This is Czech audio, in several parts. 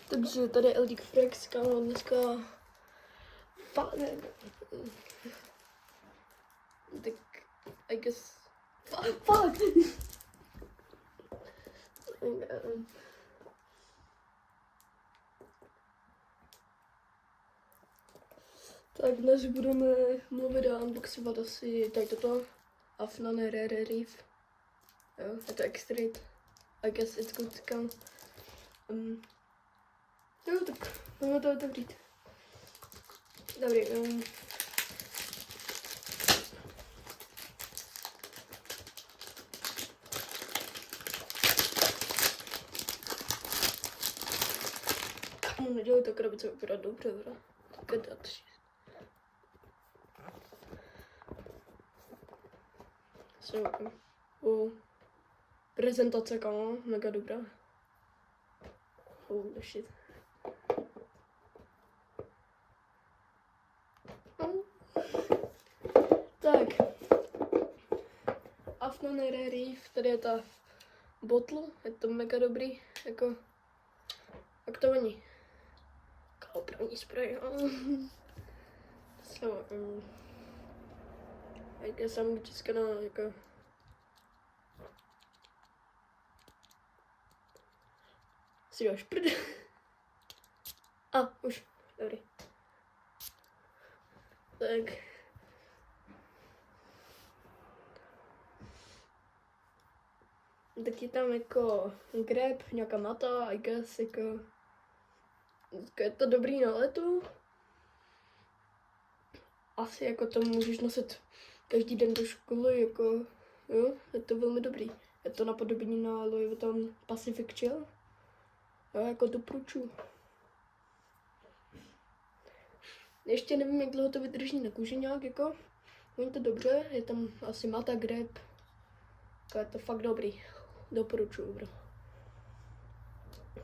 Takže tady je LD Frex, kámo, dneska tak I guess fuck. Tak dnes budeme mluvit a unboxovat asi tady toto Afnan Rare Reef. Jo, je to extrait. I guess it's good to come. Jo, tak budeme to otevřít. Dobrý. Kamu, nedělej to krabice vypadá dobře, bro. Kedat. So, prezentace, kámo, mega dobrá. Holy shit. Tak. Afnan Rare Reef, tady je ta bottle, je to mega dobrý, jako, jak to voní? Opravní spray, So, I guess I'm just gonna, jako, si dáš prd. Už, dobrý. Tak. Tak je tam jako grab, nějaká mata, I guess, jako je to dobrý na letu. Asi jako to můžeš nosit každý den do školy, jako jo, je to velmi dobrý. Je to napodobení na Louis Vuitton Pacific Chill. Jo, jako doporučuji. Ještě nevím, jak dlouho to vydrží na kůži nějak, jako. Není to dobře, je tam asi mata, grab. Jako je to fakt dobrý. Doporučuji, bro.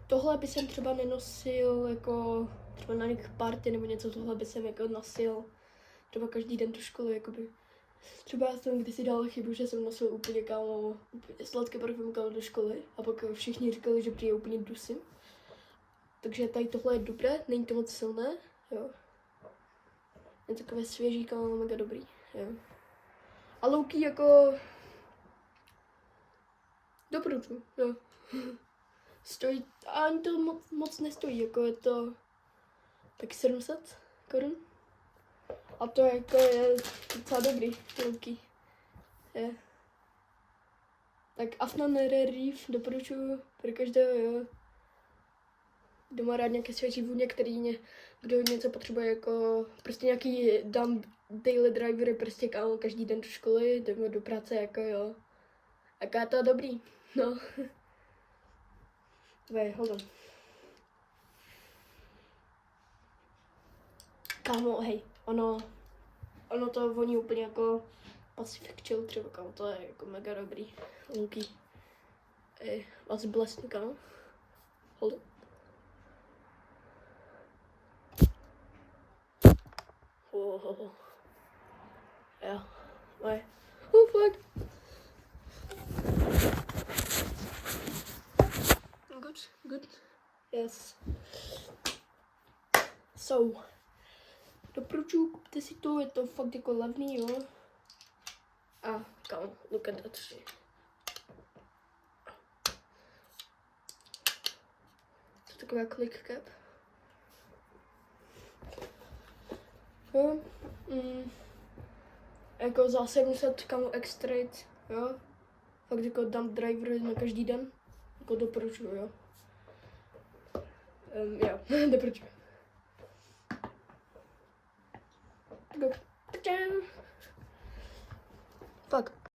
Tohle by jsem třeba nenosil, jako třeba na nějakých party nebo něco, tohle by jsem jako nosil třeba každý den do školy, jakoby. Třeba já jsem kdysi dal chybu, že jsem nosil úplně, kámo, úplně sladké parfum do školy a pak všichni říkali, že prý je úplně dusím. Takže tady tohle je dobré, není to moc silné, jo. Je takové svěží, kámo, mega dobrý, jo. A louky jako doporučuji, jo. Stojí, ani to moc nestojí, jako je to tak 700 korun. A to jako je docela dobrý, louky. Je. Tak Afnan Rare Reef doporučuji pro každého, jo. Kdo má rád nějaké svěží vůně, kdo něco potřebuje, jako prostě nějaký daily drivery, prostě kámo, každý den do školy, jdeme do práce, jako jo. Jaká je to dobrý, no. Hold on. Kámo, hej, ono to voní úplně jako Pacific Chill třeba, kámo, to je jako mega dobrý. Lunky. Vás blesne, kámo. Hold on. Yeah. Why? Oh fuck. Good. Yes. So, doporučuji, kupte si to, je to fakt jako levný, jo. Kámo, look at that shit. To je taková click cap. Jo. Jako za 700, kámo, extrait, jo. Fakt jako dump driver na každý den. Jako doporučuji, jo. Jo, doporučuji. Fuck.